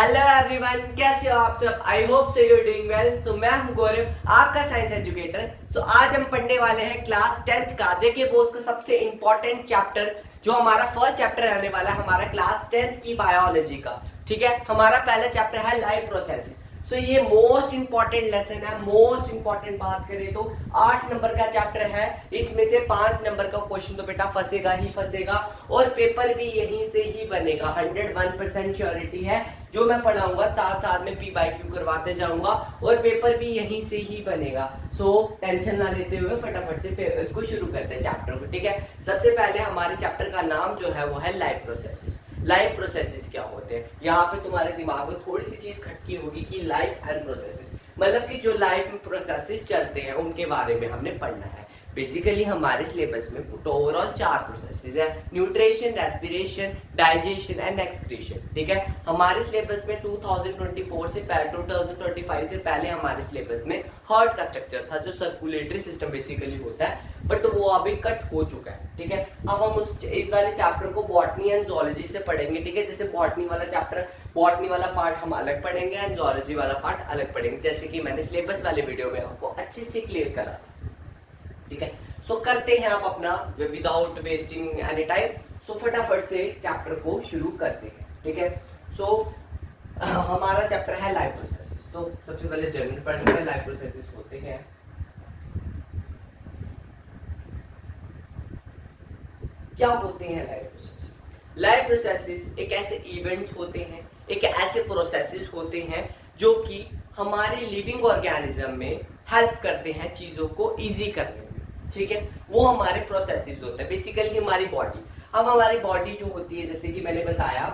Hello everyone, कैसे हो आप सब। I hope so you are doing well. So मैं हूं गौरव, आपका साइंस एजुकेटर। सो आज हम पढ़ने वाले हैं क्लास 10th का जेके बोस का सबसे इंपॉर्टेंट चैप्टर, जो हमारा फर्स्ट चैप्टर रहने वाला है हमारा क्लास 10th की बायोलॉजी का। ठीक है, हमारा पहला चैप्टर है लाइफ प्रोसेस। सो ये मोस्ट इंपॉर्टेंट लेसन है। मोस्ट इंपॉर्टेंट बात करें तो 8 नंबर का चैप्टर है। इसमें से 5 नंबर का क्वेश्चन तो बेटा फंसेगा ही फंसेगा, और पेपर भी यहीं से ही बनेगा। 101% श्योरिटी है। जो मैं पढ़ाऊंगा साथ साथ में पी बाई क्यू करवाते जाऊंगा, और पेपर भी यहीं से ही बनेगा। सो टेंशन ना लेते हुए फटाफट से इसको शुरू करते हैं चैप्टर को। ठीक है, सबसे पहले हमारे चैप्टर का नाम जो है वो है लाइफ प्रोसेसेस। लाइफ प्रोसेसेस क्या होते हैं, यहाँ पे तुम्हारे दिमाग में थोड़ी सी चीज खटकी होगी कि लाइफ एंड प्रोसेसेस मतलब कि जो लाइफ में प्रोसेसेस चलते हैं उनके बारे में हमने पढ़ना है। बेसिकली हमारे सिलेबस में ओवरऑल 4 प्रोसेसेस है: nutrition, respiration, digestion and excretion. ठीक है, हमारे सिलेबस में 2024 से 2025 से पहले हमारे सिलेबस में हार्ट का स्ट्रक्चर था, जो सर्कुलेटरी सिस्टम बेसिकली होता है, बट वो अभी कट हो चुका है। ठीक है, अब हम इस वाले चैप्टर को बॉटनी एंड जूलॉजी से पढ़ेंगे। ठीक है, जैसे बॉटनी वाला चैप्टर, बॉटनी वाला पार्ट हम अलग पढ़ेंगे एंड जूलॉजी वाला पार्ट अलग पढ़ेंगे, जैसे कि मैंने सिलेबस वाले वीडियो में आपको अच्छे से क्लियर करा था। ठीक है, सो करते हैं आप अपना विदाउट वेस्टिंग एनी टाइम। सो फटाफट से चैप्टर को शुरू करते हैं। ठीक है, सो हमारा चैप्टर है लाइफ प्रोसेसेस। तो सबसे पहले जनरल पढ़ने में लाइफ प्रोसेसेस होते हैं। क्या होते हैं लाइफ प्रोसेसेस? लाइफ प्रोसेसेस एक ऐसे इवेंट्स होते हैं, एक ऐसे प्रोसेसेस होते हैं जो कि हमारे लिविंग ऑर्गेनिज्म में हेल्प करते हैं चीजों को इजी करने में। ठीक है, वो हमारे प्रोसेसेस होते हैं। बेसिकली हमारी बॉडी, अब हमारी बॉडी जो होती है, जैसे कि मैंने बताया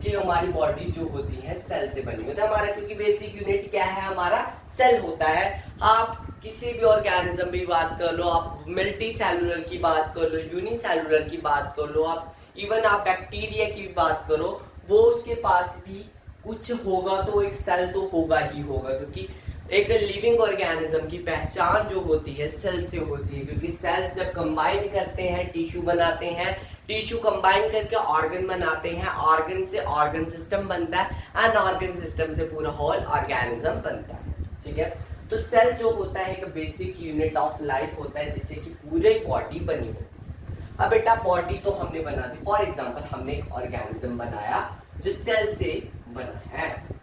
कि हमारी बॉडी जो होती है सेल से बनी होती है हमारा, क्योंकि बेसिक यूनिट क्या है हमारा, सेल होता है। आप किसी भी ऑर्गेनिज्म की बात कर लो, आप मल्टी सेलुलर की बात कर लो, यूनिसेलुलर की बात कर लो, आप इवन आप बैक्टीरिया की भी बात करो, वो उसके पास भी कुछ होगा तो एक सेल तो होगा ही होगा, क्योंकि एक लिविंग ऑर्गेनिज्म की पहचान जो होती है सेल से होती है। क्योंकि सेल्स जब कंबाइन करते हैं टिश्यू बनाते हैं, टिश्यू कंबाइन करके ऑर्गन बनाते हैं, ऑर्गन से ऑर्गन सिस्टम बनता है एंड ऑर्गन सिस्टम से पूरा होल ऑर्गेनिज्म बनता है। ठीक है, तो सेल जो होता है एक बेसिक यूनिट ऑफ लाइफ होता है, जिससे कि पूरी बॉडी बनी होती है। अब बेटा बॉडी तो हमने बना दी, फॉर एग्जांपल हमने एक ऑर्गेनिज्म बनाया जो सेल से बना है।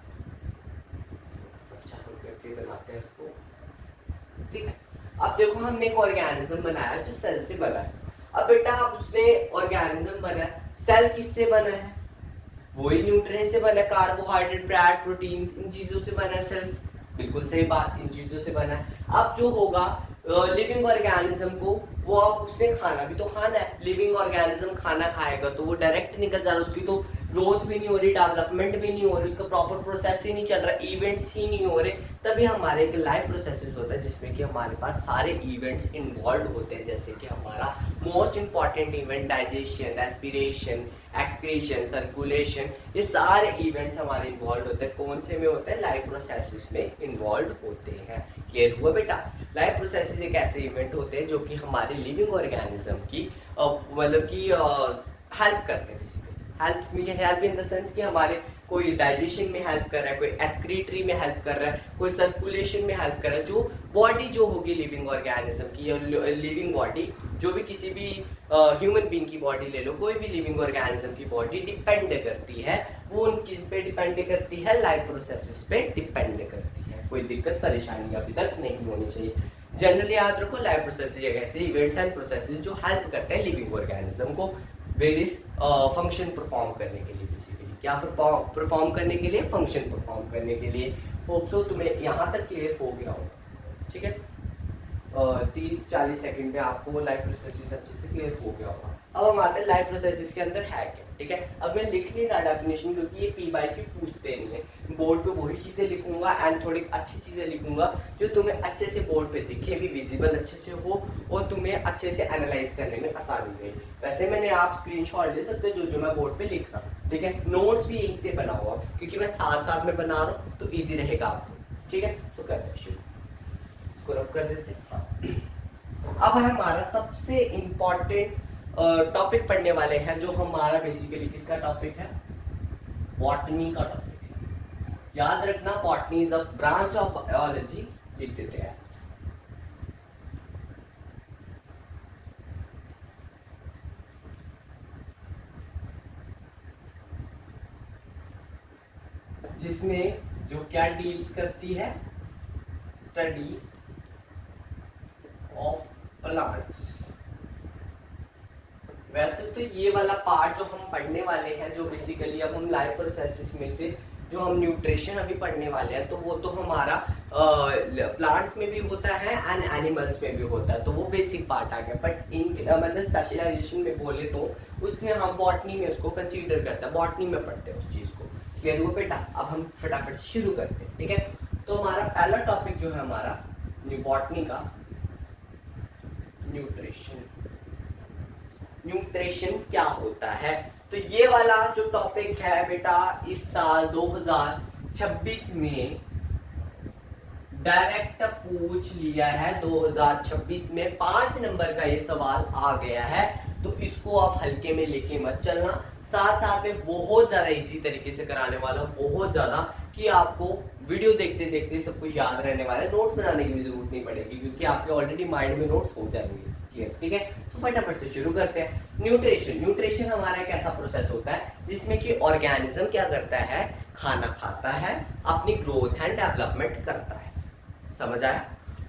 बनाते हैं इसको। ठीक है, अब देखो हमने एक ऑर्गेनिज्म बनाया जो सेल से बना है। अब बेटा आप उसने ऑर्गेनिज्म बनाया, सेल किससे बना है? वही न्यूट्रिएंट से बना है, कार्बोहाइड्रेट, फैट, प्रोटीन्स, इन चीजों से बना है सेल्स। बिल्कुल सही बात, इन चीजों से बना है। अब जो होगा लिविंग ऑर्गेनिज्म को, वो अब उसने खाना भी तो खाना है। लिविंग ऑर्गेनिज्म खाना खाएगा तो वो डायरेक्ट निकल जा रहा है, उसकी तो ग्रोथ भी नहीं हो रही, डेवलपमेंट भी नहीं हो रही, उसका प्रॉपर प्रोसेस ही नहीं चल रहा, इवेंट्स ही नहीं हो रहे। तभी हमारे एक लाइफ प्रोसेसेस होता है जिसमें कि हमारे पास सारे इवेंट्स इन्वॉल्व होते हैं, जैसे कि हमारा most important event digestion, respiration, excretion, circulation, ये सारे इवेंट्स हमारे इन्वॉल्व होते हैं। कौन से में होते हैं? लाइफ प्रोसेसेस में इन्वॉल्व होते हैं। क्लियर हुआ बेटा? लाइफ प्रोसेसेस एक ऐसे इवेंट होते हैं जो कि हमारे लिविंग ऑर्गेनिज्म की मतलब कि हेल्प करते हैं। Basically help in the sense कि हमारे कोई डाइजेशन में हेल्प कर रहा है, कोई एक्सक्रीटरी में हेल्प कर रहा है, कोई सर्कुलेशन में हेल्प कर रहा है। जो बॉडी जो होगी लिविंग ऑर्गेनिज्म की, या लिविंग बॉडी जो भी किसी भी ह्यूमन बीइंग की बॉडी ले लो, कोई भी लिविंग ऑर्गेनिज्म की बॉडी डिपेंड करती है, वो उन किस पे डिपेंड करती है? लाइफ प्रोसेसेस पे डिपेंड करती है। कोई दिक्कत परेशानी अभी तक नहीं होनी चाहिए। जनरली याद रखो, लाइफ प्रोसेसेस ऐसे इवेंट्स एंड प्रोसेसेस जो हेल्प करते हैं लिविंग ऑर्गेनिज्म को वेरियस फंक्शन परफॉर्म करने के लिए। बेसिकली क्या परफॉर्म करने के लिए? फंक्शन परफॉर्म करने के लिए। होप सो तुम्हें यहाँ तक क्लियर हो गया होगा। ठीक है, 30-40 सेकंड में आपको लाइफ प्रोसेसेस अच्छे से क्लियर हो गया होगा। अब हम आते हैं लाइफ प्रोसेसेस के अंदर है क्या। ठीक है, अब मैं लिख नहीं रहा डेफिनेशन, क्योंकि ये पी बाई क्यू पूछते नहीं है। बोर्ड पे वही चीजें लिखूंगा एंड थोड़ी अच्छी चीजें लिखूंगा जो तुम्हें अच्छे से बोर्ड पे दिखे भी, विजिबल अच्छे से हो, और तुम्हें अच्छे से एनालाइज करने में आसानी रहे। वैसे मैंने आप स्क्रीनशॉट ले सकते हो जो मैं बोर्ड पे लिख रहा हूँ। ठीक है, नोट्स भी यहीं से बना हुआ, क्योंकि मैं साथ साथ में बना रहा हूँ तो ईजी रहेगा आपको। ठीक है, तो करते हैं शुरू, इसको रब कर देते हैं। अब हमारा सबसे इंपॉर्टेंट टॉपिक पढ़ने वाले हैं, जो हमारा बेसिकली किसका टॉपिक है? बॉटनी का टॉपिक है। याद रखना botany is a branch of biology, लिख देते हैं। जिसमें जो क्या डील्स करती है, स्टडी ऑफ प्लांट्स। वैसे तो ये वाला पार्ट जो हम पढ़ने वाले हैं, जो बेसिकली अब हम लाइफ प्रोसेसेस में से जो हम न्यूट्रिशन अभी पढ़ने वाले हैं, तो वो तो हमारा प्लांट्स में भी होता है एंड एनिमल्स में भी होता है, तो वो बेसिक पार्ट आ गया। बट इन मतलब स्पेशलाइजेशन में बोले तो उसमें हम बॉटनी में उसको कंसीडर करते हैं, बॉटनी में पढ़ते हैं उस चीज़ को। क्लियर हुआ बेटा? अब हम फटाफट शुरू करते हैं, ठीक है। तो हमारा पहला टॉपिक जो है हमारा बॉटनी का, न्यूट्रिशन। न्यूट्रिशन क्या होता है? तो ये वाला जो टॉपिक है बेटा, इस साल 2026 में डायरेक्ट पूछ लिया है। 2026 में 5 नंबर का ये सवाल आ गया है, तो इसको आप हल्के में लेके मत चलना। साथ साथ में बहुत ज्यादा इजी तरीके से कराने वाला हूं, बहुत ज्यादा, कि आपको वीडियो देखते देखते सब कुछ याद रहने वाला है। नोट्स बनाने की भी जरूरत नहीं पड़ेगी, क्योंकि आपके ऑलरेडी माइंड में नोट्स हो जाएंगे। ठीक है, तो फटाफट से शुरू करते हैं। न्यूट्रिशन। न्यूट्रिशन हमारा एक ऐसा प्रोसेस होता है जिसमें कि ऑर्गेनिज्म क्या करता है, खाना खाता है, अपनी ग्रोथ एंड डेवलपमेंट करता है। समझ आया?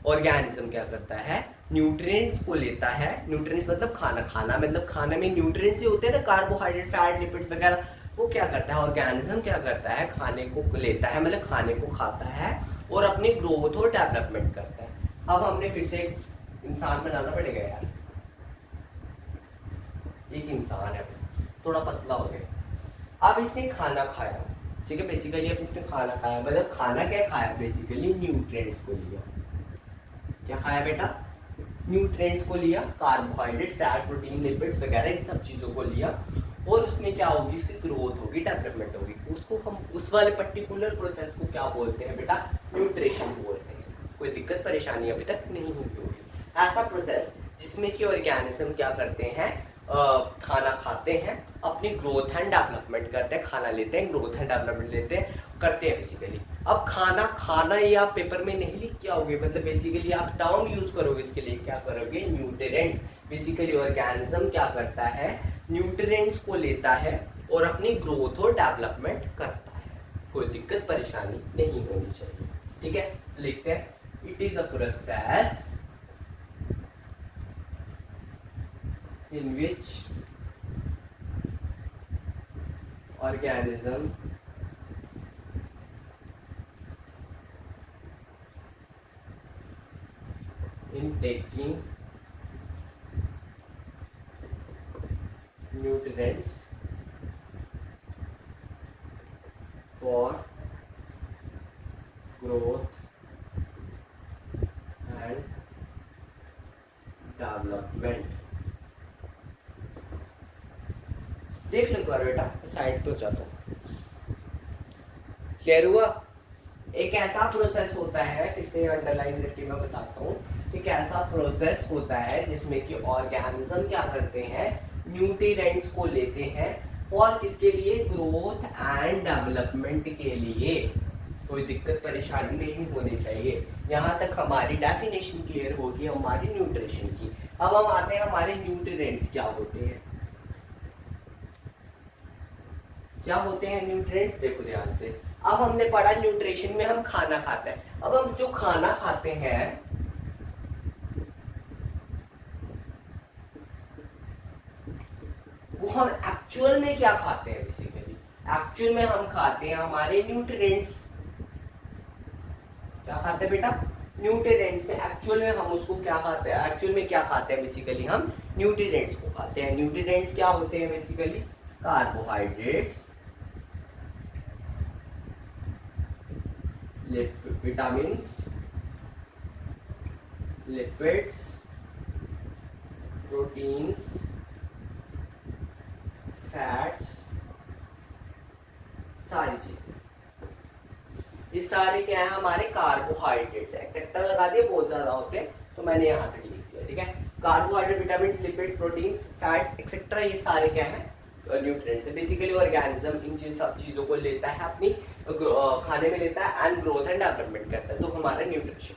ऑर्गेनिज्म क्या करता है, न्यूट्रिएंट्स को लेता है। न्यूट्रिएंट्स मतलब खाना, खाना मतलब खाने में न्यूट्रिएंट्स ही होते हैं ना, कार्बोहाइड्रेट, फैट, लिपिड्स वगैरह। वो क्या करता है, ऑर्गेनिज्म क्या करता है, खाने को लेता है, मतलब खाने को खाता है और अपनी ग्रोथ और डेवलपमेंट करता है। अब हमने फिर से इंसान बनाना पड़ेगा यार। एक इंसान है, थोड़ा पतला हो गया। अब इसने खाना खाया, ठीक है। बेसिकली अब इसने खाना खाया, मतलब खाना क्या खाया, बेसिकली न्यूट्रिएंट्स को लिया। क्या खाया बेटा? न्यूट्रिएंट्स को लिया, कार्बोहाइड्रेट, फैट, प्रोटीन, लिपिड्स वगैरह इन सब चीजों को लिया, और उसमें क्या होगी, उसकी ग्रोथ होगी, डेवलपमेंट होगी। उसको हम उस वाले पर्टिकुलर प्रोसेस को क्या बोलते हैं बेटा, न्यूट्रिशन बोलते हैं। कोई दिक्कत परेशानी अभी तक नहीं हुई होगी। ऐसा प्रोसेस जिसमें कि ऑर्गेनिज्म क्या करते हैं, खाना खाते हैं, अपनी ग्रोथ एंड डेवलपमेंट करते हैं। खाना लेते हैं, ग्रोथ एंड डेवलपमेंट लेते हैं, करते हैं बेसिकली। अब खाना खाना ये आप पेपर में नहीं लिख के आओगे, मतलब बेसिकली आप टर्म यूज करोगे इसके लिए, क्या करोगे, न्यूट्रिएंट्स। बेसिकली ऑर्गेनिज्म क्या करता है, न्यूट्रिएंट्स को लेता है और अपनी ग्रोथ और डेवलपमेंट करता है। कोई दिक्कत परेशानी नहीं होनी चाहिए, ठीक है। लिखते हैं, it is a process in which organism in taking nutrients for growth and development। देख लो एक बार बेटा, साइड पे हो जाता हूँ। क्लियर हुआ? एक ऐसा प्रोसेस होता है, फिर से अंडरलाइन करके मैं बताता हूँ। एक ऐसा प्रोसेस होता है जिसमें कि ऑर्गेनिज्म क्या करते हैं, न्यूट्रिएंट्स को लेते हैं, और किसके लिए, ग्रोथ एंड डेवलपमेंट के लिए। कोई दिक्कत परेशानी नहीं होनी चाहिए। यहाँ तक हमारी डेफिनेशन क्लियर होगी हमारी न्यूट्रिशन की। अब हम आते हैं हमारे न्यूट्रिएंट्स क्या होते हैं। क्या होते हैं न्यूट्रिएंट्स, देखो ध्यान से। अब हमने पढ़ा न्यूट्रिशन में हम खाना खाते हैं। अब हम जो खाना खाते हैं, वो हम एक्चुअल में क्या खाते हैं, बेसिकली एक्चुअल में हम खाते हैं हमारे न्यूट्रिएंट्स। क्या खाते हैं बेटा, न्यूट्रिएंट्स में। एक्चुअल में हम उसको क्या खाते हैं, एक्चुअल में क्या खाते हैं, बेसिकली हम न्यूट्रिएंट्स को खाते हैं। न्यूट्रिएंट्स क्या होते हैं, basically carbohydrates, vitamins, lipids, proteins, fats, सारी चीजें। ये सारे क्या है, हमारे कार्बोहाइड्रेट्स। एक्सेट्रा लगा दिए, बहुत ज्यादा होते हैं, तो मैंने यहाँ तक लिख दिया, ठीक है। Carbohydrate, vitamins, lipids, proteins, fats etcetera, ये सारे क्या है, न्यूट्रिएंट्स है। बेसिकली ऑर्गेनिज्म इन सब चीज़ों को लेता है अपनी खाने में लेता है एंड ग्रोथ एंड डेवलपमेंट करता है। तो हमारा न्यूट्रिशन,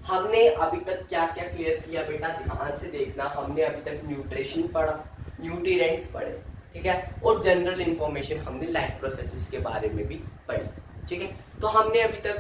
हमने अभी तक क्या क्या क्लियर किया बेटा, ध्यान से देखना। हमने अभी तक न्यूट्रिशन पढ़ा, न्यूट्रिएंट्स पढ़े, ठीक है, और जनरल इंफॉर्मेशन हमने लाइफ प्रोसेसेस के बारे में भी पढ़ी, ठीक है। तो हमने अभी तक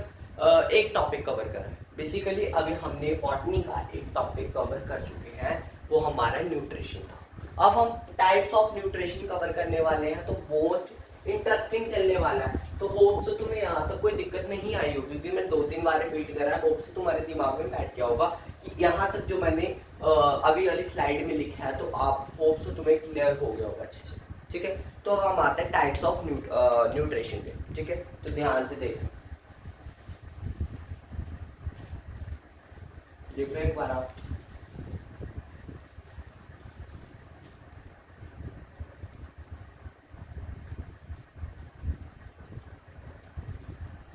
एक टॉपिक कवर करा है। बेसिकली अभी हमने बॉटनी का एक टॉपिक कवर कर चुके हैं, वो हमारा न्यूट्रिशन था। अब हम टाइप्स ऑफ न्यूट्रिशन कवर करने वाले हैं, तो मोस्ट इंटरेस्टिंग चलने वाला है। तो होप से तुम्हें यहाँ तक कोई दिक्कत नहीं आई होगी, क्योंकि मैं 2-3 बार रिपीट करा है। होप से तुम्हारे दिमाग में बैठ गया होगा कि यहाँ तक जो मैंने अभी वाली स्लाइड में लिखा है, तो आप होप से तुम्हें क्लियर हो गया होगा अच्छे से, ठीक है। तो हम आते हैं टाइप्स ऑफ न्यूट्रिशन पे, ठीक है। तो ध्यान से देखो एक बार आप,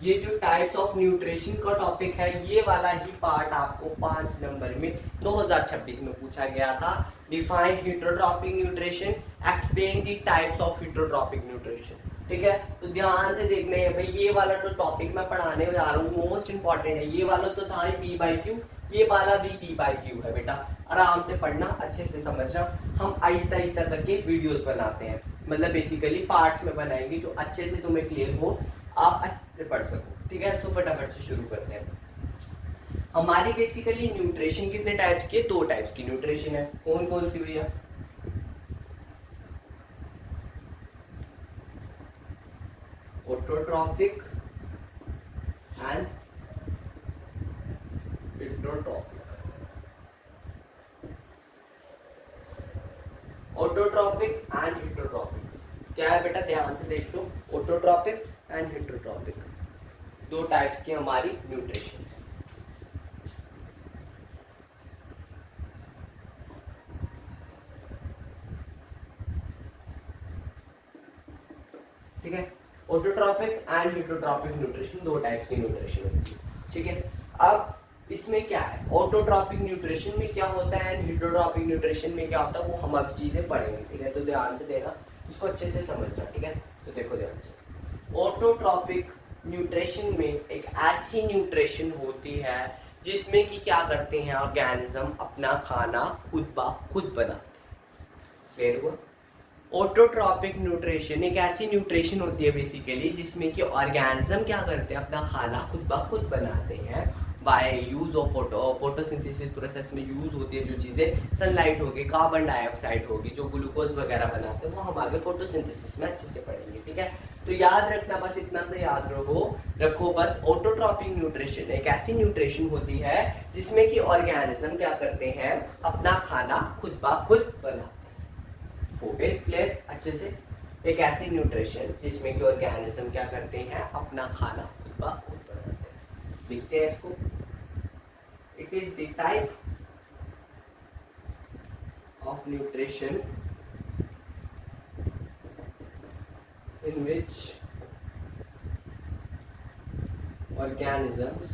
ये जो टाइप्स ऑफ न्यूट्रिशन का टॉपिक है, ये वाला ही पार्ट आपको 5 नंबर में 2026 में पूछा गया था। Define heterotrophic nutrition, explain the types of heterotrophic nutrition, ठीक है। तो ध्यान से देखना है भाई, ये वाला जो टॉपिक मैं पढ़ाने जा रहा हूँ मोस्ट इंपॉर्टेंट है। ये वाला तो था ही P/Q, ये वाला भी P/Q है बेटा। आराम से पढ़ना, अच्छे से समझना। हम आहिस्ता आहिस्ता करके वीडियोस बनाते हैं, मतलब बेसिकली पार्ट्स में बनाएंगे जो अच्छे से तुम्हें क्लियर हो, आप अच्छे से पढ़ सको, ठीक है। तो फटाफट से शुरू करते हैं। हमारी बेसिकली न्यूट्रिशन कितने टाइप्स की है? 2 टाइप्स की न्यूट्रिशन है। कौन कौन सी भैया? Autotrophic and heterotrophic. Autotrophic and heterotrophic क्या है बेटा? ध्यान से देख लो, ऑटोट्रॉपिक एंड हेटेरोट्रॉपिक 2 टाइप्स की हमारी न्यूट्रिशन है, ठीक है। Autotrophic and heterotrophic nutrition 2 types की न्यूट्रिशन होती है, ठीक है। अब इसमें क्या है, ऑटोट्रॉपिक न्यूट्रिशन में क्या होता है एंड हेटेरोट्रॉपिक न्यूट्रिशन में क्या होता है, वो हम अब चीजें पढ़ेंगे, ठीक है। तो ध्यान से देना, इसको अच्छे से समझना, ठीक है। तो देखो ध्यान से, ऑटोट्रॉपिक न्यूट्रिशन में एक ऐसी न्यूट्रिशन होती है जिसमें कि क्या करते हैं, ऑर्गेनिज्म अपना खाना खुद ब खुद बनाते हैं। क्लियर हुआ? ऑटोट्रॉपिक न्यूट्रिशन एक ऐसी न्यूट्रिशन होती है बेसिकली जिसमें कि ऑर्गेनिज्म क्या करते हैं, अपना खाना खुद ब खुद बनाते हैं by use of photosynthesis process में यूज होती है जो चीज़ें, सनलाइट होगी, कार्बन डाइऑक्साइड होगी, जो ग्लूकोज वगैरह बनाते हैं, वो हम आगे फोटोसिंथेसिस में अच्छे से पढ़ेंगे, ठीक है। तो याद रखना, बस इतना से याद रखो बस, ऑटोट्रॉपिक न्यूट्रिशन एक ऐसी न्यूट्रिशन होती है जिसमें कि ऑर्गेनिज्म क्या करते हैं, अपना खाना खुद ब खुद बनाते हैं। हो गए क्लियर अच्छे से? एक ऐसी न्यूट्रिशन जिसमें कि ऑर्गेनिज्म क्या करते हैं, अपना खाना खुद ब खुद बनाते हैं। देखते हैं इसको। It is the type of nutrition in which organisms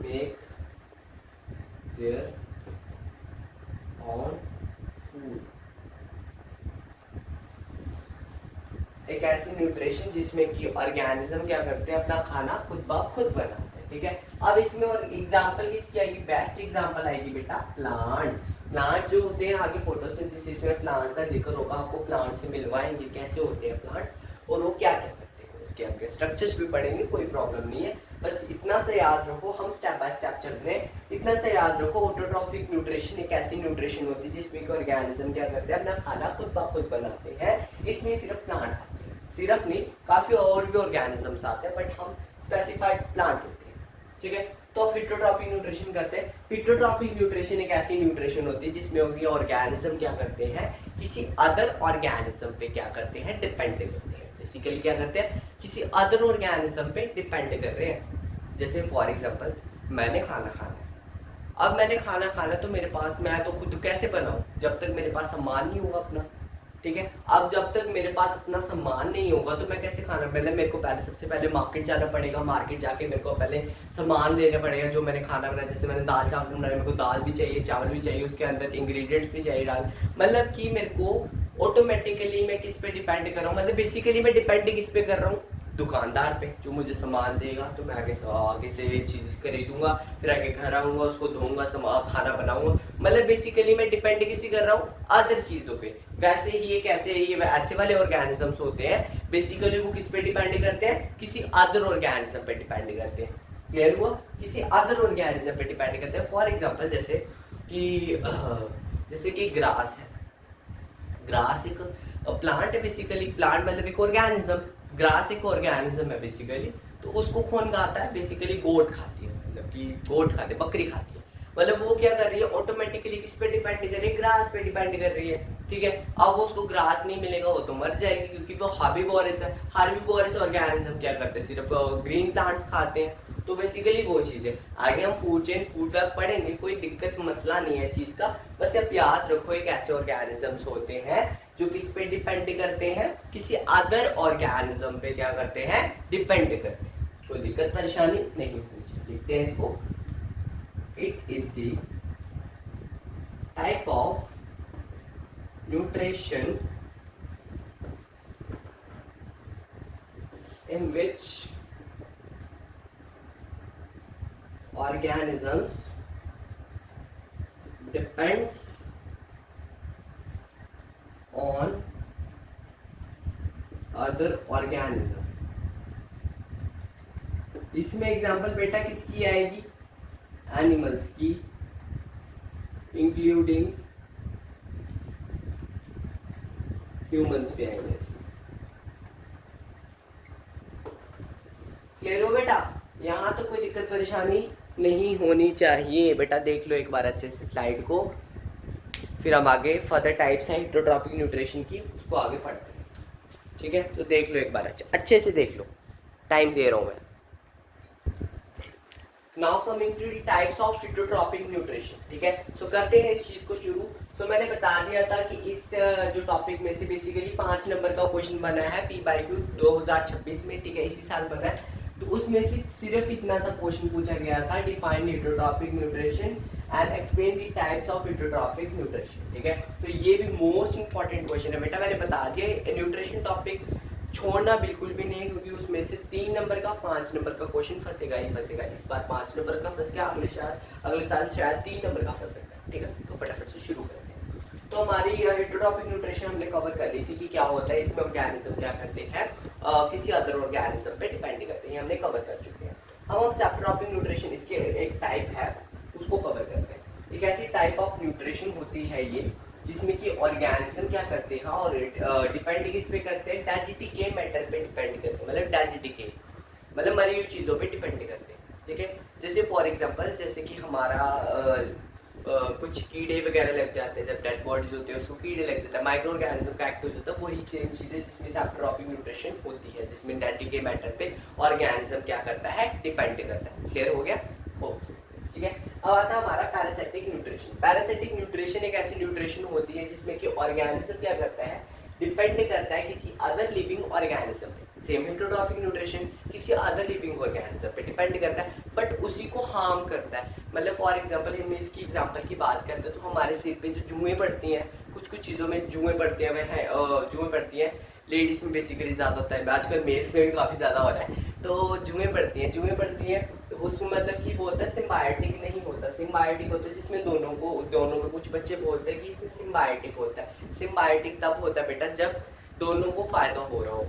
make their own food। एक ऐसी न्यूट्रिशन जिसमें कि ऑर्गेनिज्म क्या करते हैं, अपना खाना खुद ब खुद बनाते हैं, ठीक है। अब इसमें और एग्जांपल किसकी आएगी? बेस्ट एग्जांपल आएगी बेटा प्लांट्स। प्लांट जो होते हैं, आगे फोटोसिंथेसिस में प्लांट का जिक्र होगा, आपको प्लांट से मिलवाएंगे कैसे होते हैं प्लांट्स और वो क्या क्या करते हैं, उसके आगे स्ट्रक्चर्स भी पढ़ेंगे, कोई प्रॉब्लम नहीं है। बस इतना से याद रखो, हम स्टेप बाय स्टेप चल रहे हैं, इतना से याद रखो। ऑटोट्रॉफिक न्यूट्रिशन एक ऐसी न्यूट्रिशन होती है जिसमें कि ऑर्गेनिज्म क्या करते हैं, अपना खाना खुद ब खुद बनाते हैं। इसमें सिर्फ प्लांट्स आते हैं, सिर्फ नहीं, काफी और भी ऑर्गेनिजम्स आते हैं, बट हम स्पेसिफाइड प्लांट होते हैं, ठीक है। तो हेटेरोट्रॉपिक न्यूट्रिशन करते हैं। हेटेरोट्रॉपिक न्यूट्रिशन एक ऐसी न्यूट्रिशन होती है जिसमें ऑर्गेनिज्म क्या करते हैं, किसी अदर ऑर्गेनिज्म पे क्या करते हैं, डिपेंड करते हैं। बेसिकली क्या करते हैं, किसी अदर ऑर्गेनिज्म पे डिपेंड कर रहे हैं। जैसे फॉर एग्जांपल, मैंने खाना खाना है, अब मैंने खाना खाना तो मेरे पास, मैं तो खुद कैसे बनाऊं जब तक मेरे पास सामान नहीं होगा अपना, ठीक है। अब जब तक मेरे पास अपना सामान नहीं होगा तो मैं कैसे खाना, पहले मेरे को पहले सबसे पहले मार्केट जाना पड़ेगा, मार्केट जाके मेरे को पहले सामान लेना पड़ेगा जो मैंने खाना बनाया। जैसे मैंने दाल चावल बनाया, मेरे को दाल भी चाहिए, चावल भी चाहिए, उसके अंदर इंग्रेडिएंट्स भी चाहिए डाल, मतलब कि मेरे को ऑटोमेटिकली मैं किस पे डिपेंड कर रहा हूँ, मतलब बेसिकली मैं डिपेंड किस पे कर रहा हूँ, दुकानदार पे जो मुझे सामान देगा, तो मैं आगे से चीज़ खरीदूंगा, फिर आगे घर आऊँगा, उसको धोऊंगा, खाना बनाऊंगा, मतलब बेसिकली मैं डिपेंड किसी कर रहा हूँ अदर चीज़ों पे। वैसे ही ये कैसे ये ऐसे वाले ऑर्गेनिजम्स होते हैं, बेसिकली वो किस पे डिपेंड करते हैं, किसी अदर ऑर्गेनिज्म पे डिपेंड करते हैं। क्लियर हुआ, किसी अदर ऑर्गेनिज्म पे डिपेंड करते हैं। फॉर एग्जांपल जैसे कि ग्रास है, ग्रास एक प्लांट है, बेसिकली प्लांट मतलब एक ऑर्गेनिज्म, ग्रास एक ऑर्गेनिज्म है बेसिकली। तो उसको कौन खाता है, बेसिकली गोट खाती है, मतलब कि गोट खाते, बकरी खाती है, मतलब वो क्या कर रही है, ऑटोमेटिकली किस पे डिपेंड कर रही है, ग्रास पे डिपेंड कर रही है। ठीक है, अब वो उसको ग्रास नहीं मिलेगा वो तो मर जाएगी, क्योंकि वो हार्बीवोरस है। हार्बीवोरस ऑर्गेनिज्म क्या करते हैं, सिर्फ ग्रीन प्लांट्स खाते हैं। तो बेसिकली वो चीज़ है। आगे हम फूड चेन फूड वेब पढ़ेंगे, कोई दिक्कत मसला नहीं है इस चीज़ का, बस आप याद रखो एक ऐसे ऑर्गेनिजम्स होते हैं जो किस पे डिपेंड करते हैं, किसी अदर ऑर्गेनिज्म पे क्या करते हैं, डिपेंड करते हैं। कोई दिक्कत परेशानी नहीं होनी चाहिए। लिखते हैं इसको, it is the type of nutrition in which organisms depends on other organism। इसमें एग्जांपल बेटा किसकी आएगी, एनिमल्स की, इंक्लूडिंग ह्यूमंस भी आएंगे इसमें। क्लियर हो बेटा, यहाँ तो कोई दिक्कत परेशानी नहीं होनी चाहिए। बेटा देख लो एक बार अच्छे से स्लाइड को, फिर हम आगे फर्दर टाइप्स हैं हेटेरोट्रॉपिक न्यूट्रिशन की, उसको आगे पढ़ते हैं। ठीक है, तो देख लो एक बार अच्छे से देख लो, टाइम दे रहा हूँ मैं। Now coming to the types of heterotrophic nutrition. ठीक है, सो करते हैं इस चीज को शुरू। तो मैंने बता दिया था कि इस जो टॉपिक में से बेसिकली 5 नंबर का क्वेश्चन बना है PYQ 2026 में। ठीक है, इसी साल बना है। तो उसमें से सिर्फ इतना सा क्वेश्चन पूछा गया था, define heterotrophic nutrition and explain the types of heterotrophic nutrition. ठीक है, तो ये भी मोस्ट इंपॉर्टेंट क्वेश्चन है बेटा, मैंने बता दिया। न्यूट्रिशन टॉपिक छोड़ना बिल्कुल भी नहीं, क्योंकि उसमें से 3 नंबर का 5 नंबर का क्वेश्चन फंसेगा ही फंसेगा। इस बार 5 नंबर का फंस गया, अगले साल शायद 3 नंबर का फंस सकता है। ठीक है, तो फटाफट से शुरू करते हैं। तो हमारी हेटेरोट्रॉपिक न्यूट्रिशन हमने कवर कर ली थी कि क्या होता है, इसमें ऑर्गेनिज्म क्या करते हैं, किसी अदर ऑर्गेनिज्म पे डिपेंड करते हैं, हमने कवर कर चुके हैं। हम सेप्टोट्रॉपिक न्यूट्रिशन, इसके एक टाइप है, उसको कवर करते हैं। एक ऐसी टाइप ऑफ न्यूट्रिशन होती है ये, जिसमें कि ऑर्गेनिज्म क्या करते हैं और डिपेंड किस पे करते हैं, डेड डिके मैटर पे डिपेंड करते हैं, मतलब डेड डिके मतलब मरी हुई चीज़ों पे डिपेंड करते हैं। ठीक है, जैसे फॉर एग्जांपल जैसे कि हमारा कुछ कीड़े वगैरह लग जाते हैं, जब डेड बॉडीज होती है उसको कीड़े लग जाते हैं, माइक्रो ऑर्गेनिज्म का एक्ट हो जाता है, वही सेम चीज़ है जिसमें सेप्टोट्रॉपिक न्यूट्रिशन होती है, जिसमें डेड डिके मैटर पे ऑर्गेनिज्म क्या करता है, डिपेंड करता है। क्लियर हो गया, ठीक है। अब आता है हमारा पैरासिटिक न्यूट्रिशन। पैरासिटिक न्यूट्रिशन एक ऐसी न्यूट्रिशन होती है जिसमें कि ऑर्गेनिज्म क्या करता है, डिपेंड करता है किसी अदर लिविंग ऑर्गेनिज्म पे। सेम हेटेरोट्रॉपिक न्यूट्रिशन किसी अदर लिविंग ऑर्गेनिज्म पे डिपेंड करता है, बट उसी को हार्म करता है। मतलब फॉर एग्जांपल हम इसकी एग्जांपल की बात करते हैं तो हमारे सिर पे जो जुएं पड़ती हैं, कुछ चीज़ों में जुएं पड़ती हैं, वह जुएं पड़ती हैं, लेडीज़ में बेसिकली ज़्यादा होता है, आजकल मेल्स में भी काफ़ी ज़्यादा हो रहा है। तो जुएं पड़ती हैं तो उसमें मतलब कि वो होता है सिम्बायोटिक नहीं होता, सिम्बायोटिक होता है जिसमें दोनों में कुछ बच्चे बोलते हैं कि इसमें सिम्बायोटिक होता है। सिम्बायोटिक तब होता है बेटा जब दोनों को फायदा हो रहा हो।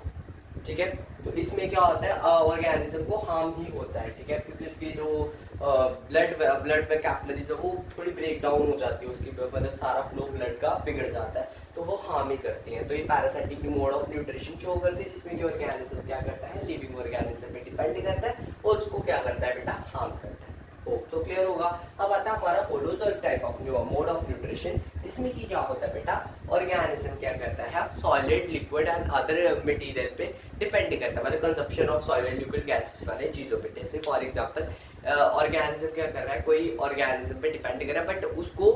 ठीक है, तो इसमें क्या होता है, ऑर्गेनिज्म को हार्म ही होता है। ठीक है, क्योंकि उसकी जो ब्लड में कैपिलरीज है वो थोड़ी ब्रेक डाउन हो जाती है, उसकी मतलब सारा फ्लो ब्लड का बिगड़ जाता है, तो वो हार्म ही करती हैं। तो ये parasitic mode of nutrition show करती है, जिसमें कि ऑर्गेनिज्म क्या करता है, लिविंग ऑर्गेनिज्म पे डिपेंड करता है और उसको क्या करता है बेटा, हार्म करता है। तो क्लियर होगा। अब आता है हमारा holozoic type of mode of nutrition, जिसमें कि क्या होता है बेटा, ऑर्गेनिज्म क्या करता है, solid liquid and other material पे डिपेंड करता है, मतलब consumption of solid liquid gases वाले चीज़ों पे। जैसे फॉर एग्जांपल ऑर्गेनिज्म क्या कर रहा है, कोई ऑर्गेनिज्म पे डिपेंड कर रहा है, बट उसको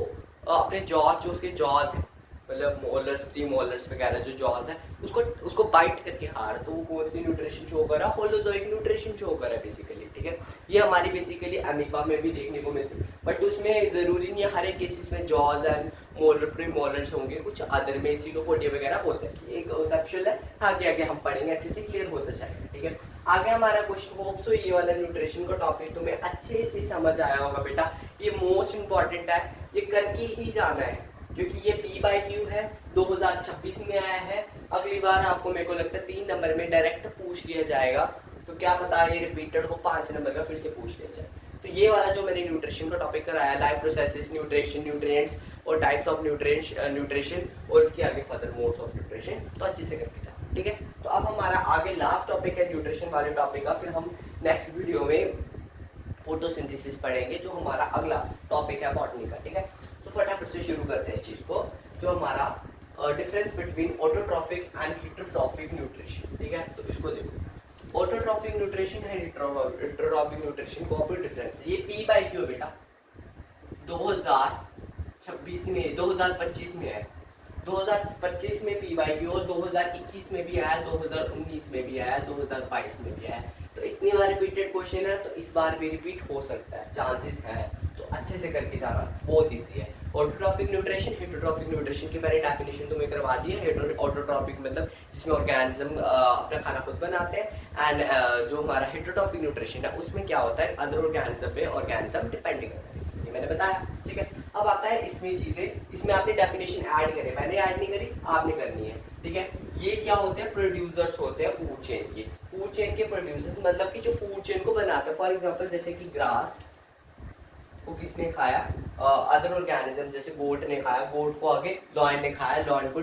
अपने जॉज जो उसके जॉज हैं मतलब मोलर्स, प्री मोलर्स वगैरह जो जॉज है उसको बाइट करके खा रहा है, तो वो कौन सी न्यूट्रिशन शो कर रहा है? होलोजोइक न्यूट्रिशन शो कर रहा है बेसिकली, ठीक है। ये हमारी बेसिकली अमीबा में भी देखने को मिलती है, बट उसमें ज़रूरी नहीं है हर एक केसेस में jaws and molar, pre molars होंगे, कुछ अदर में सीलोपोडिया वगैरह होते हैं, एक कंसेप्चुअल है। आगे आगे हम पढ़ेंगे, अच्छे से क्लियर होता जाएगा, ठीक है। आगे हमारा क्वेश्चन, होप सो ये वाला न्यूट्रिशन का टॉपिक तुम्हें अच्छे से समझ आया होगा बेटा। ये मोस्ट इंपॉर्टेंट है, ये करके ही जाना है, क्योंकि ये P/Q है, 2026 में आया है। अगली बार आपको मेरे को लगता है 3 नंबर में डायरेक्ट पूछ लिया जाएगा, तो क्या पता ये रिपीटेड हो 5 नंबर का फिर से पूछ लिया जाए। तो ये वाला जो मैंने न्यूट्रिशन का टॉपिक कराया, लाइफ प्रोसेसेस, न्यूट्रिशन, न्यूट्रिएंट्स और टाइप्स ऑफ न्यूट्रिशन और इसके आगे फर्दर मोड्स ऑफ न्यूट्रिशन, तो अच्छे से करके जाओ, ठीक है। तो अब हमारा आगे लास्ट टॉपिक है न्यूट्रिशन वाले टॉपिक का, फिर हम नेक्स्ट वीडियो में फोटोसिंथेसिस पढ़ेंगे, जो हमारा अगला टॉपिक है बॉटनी का, ठीक है। तो फटाफट से शुरू करते हैं इस चीज़ को, जो हमारा difference between autotrophic and heterotrophic nutrition, ठीक है। तो इसको देखो, ऑटोट्रॉफिक न्यूट्रिशन है, हेटरोट्रॉफिक न्यूट्रिशन को भी डिफरेंस है। ये P/Q बेटा 2026 में, 2025 में है, 2025 में P/Q और 2021 में भी आया, 2019 में भी आया, 2022 में भी आया। तो इतनी बार रिपीटेड क्वेश्चन है, तो इस बार भी रिपीट हो सकता है, चांसेस हैं, तो अच्छे से करके जाना, बहुत ईजी है। ऑटोट्रॉफिक न्यूट्रिशन, हेटरोट्रॉफिक न्यूट्रिशन की मैंने डेफिनेशन तुम्हें करवा दी है। ऑटोट्रॉफिक मतलब जिसमें ऑर्गेनिज्म अपना खाना खुद बनाते हैं, एंड जो हमारा हेटरोट्रॉफिक न्यूट्रिशन है उसमें क्या होता है, अदर ऑर्गेनिज्म पे ऑर्गेनिज्म डिपेंड करता है, इसलिए मैंने बताया, ठीक है। अब आता है इसमें चीजें, इसमें आपने डेफिनेशन ऐड करे, मैंने ऐड नहीं करी, आपने करनी है, ठीक है। ये क्या होते हैं, प्रोड्यूसर्स होते हैं फूड चेन के, फूड चेन के प्रोड्यूसर्स मतलब कि जो फूड चेन को बनाते हैं। फॉर एग्जांपल जैसे कि ग्रास को किसने खाया, अदर ऑर्गेनिज्म, जैसे गोट ने खाया, गोट को आगे लॉयन ने खाया, लॉयन को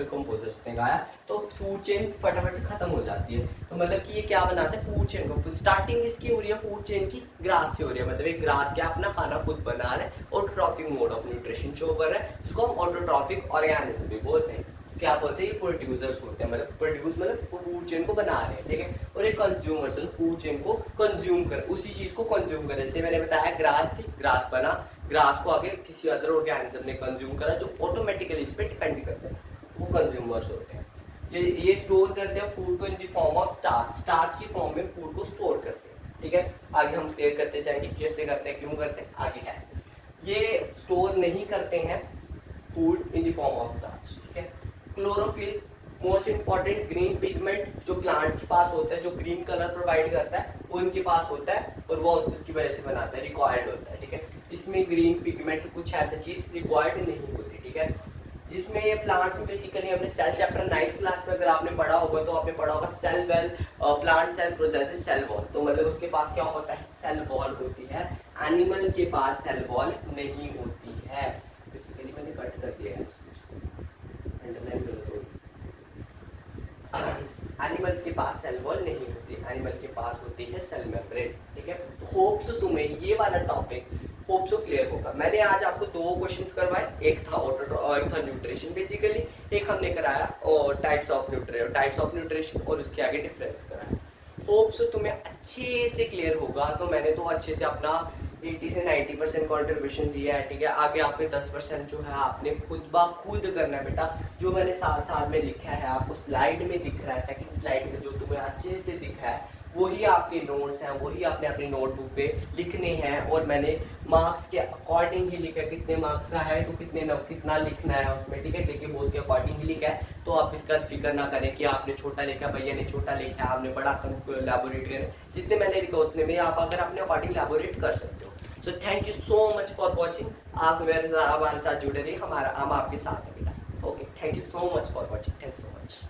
कंपोजर्स ने खाया, तो फूड चेन फटाफट से खत्म हो जाती है। तो मतलब कि ये क्या बनाते हैं, फूड चेन को स्टार्टिंग किसकी हो रही है, फूड चेन की ग्रास से हो रही है, मतलब एक ग्रास क्या अपना खाना खुद बना रहा है, autotrophic mode of nutrition show कर रहा है, इसको हम ऑटोट्रॉफिक ऑर्गेनिज्म भी बोलते हैं। क्या बोलते हैं, ये प्रोड्यूसर्स होते हैं, मतलब प्रोड्यूस मतलब फूड चेन को बना रहे हैं, ठीक है। और एक कंज्यूमर्स फूड चेन को कंज्यूम कर, उसी चीज को कंज्यूम कर, जैसे मैंने बताया ग्रास थी, ग्रास बना, ग्रास को आगे किसी अदर ऑर्गेनिज्म ने कंज्यूम करा, जो ऑटोमेटिकली इस पर डिपेंड करते हैं, वो कंज्यूमर्स होते हैं। ये स्टोर करते हैं फूड को in the form of starch, starch की फॉर्म में फूड को स्टोर करते हैं, ठीक है। आगे हम क्लियर करते जाएंगे कैसे करते हैं, क्यों करते हैं, आगे है। ये स्टोर नहीं करते हैं food in the form of starch, ठीक है। Chlorophyll, most important green pigment जो प्लांट्स के पास होता है, जो ग्रीन कलर प्रोवाइड करता है, वो इनके पास होता है, और वो उसकी वजह से बनाता है, रिक्वायर्ड होता है, ठीक है। इसमें ग्रीन पिगमेंट कुछ ऐसा चीज रिक्वायर्ड नहीं होती, ठीक है। जिसमें ये प्लांट्स में बेसिकली हमने सेल चैप्टर 9th क्लास में अगर आपने पढ़ा होगा, तो आपने पढ़ा होगा cell well, plant cell process cell wall, तो मतलब उसके पास क्या होता है, सेल वॉल होती है। एनिमल के पास सेल वॉल नहीं होती है, बेसिकली मैंने कट कर दिया है, एनिमल्स के पास सेल वॉल नहीं होती, एनिमल के पास होती है सेल मेम्ब्रेन, ठीक है। तो होप सो तुम्हें ये वाला टॉपिक होप सो क्लियर होगा। मैंने आज आपको 2 क्वेश्चंस करवाए, एक था एक था न्यूट्रिशन बेसिकली, एक हमने कराया और टाइप्स ऑफ न्यूट्रिशन और उसके आगे डिफरेंस कराया। होप सो तुम्हें अच्छे से क्लियर होगा। तो मैंने तो अच्छे से अपना 80 से 90% कॉन्ट्रीब्यूशन दिया है, ठीक है। आगे आपके 10% जो है आपने खुद खुद करना है बेटा। जो मैंने साथ में लिखा है आपको स्लाइड में दिख रहा है, सेकंड स्लाइड में जो तुम्हें अच्छे से दिखा है, वही आपके नोट्स हैं, वही आपने अपनी नोटबुक पे लिखने हैं। और मैंने मार्क्स के अकॉर्डिंग ही लिखा है, कितने मार्क्स का है तो कितना लिखना है उसमें, ठीक है। जेके बोस के अकॉर्डिंग ही लिखा है, तो आप इसका फिक्र ना करें कि आपने छोटा लिखा, भैया ने छोटा लिखा है, आपने बड़ा लैबोरेट करें। जितने मैंने लिखा उतने में आप अगर अपने अकॉर्डिंग लैबोरेट कर सकते हो। So thank you so much for watching. आप हमारे साथ जुड़े रहिए, हम आपके साथ हैं बेटा। Okay, thank you so much for watching, thank so much.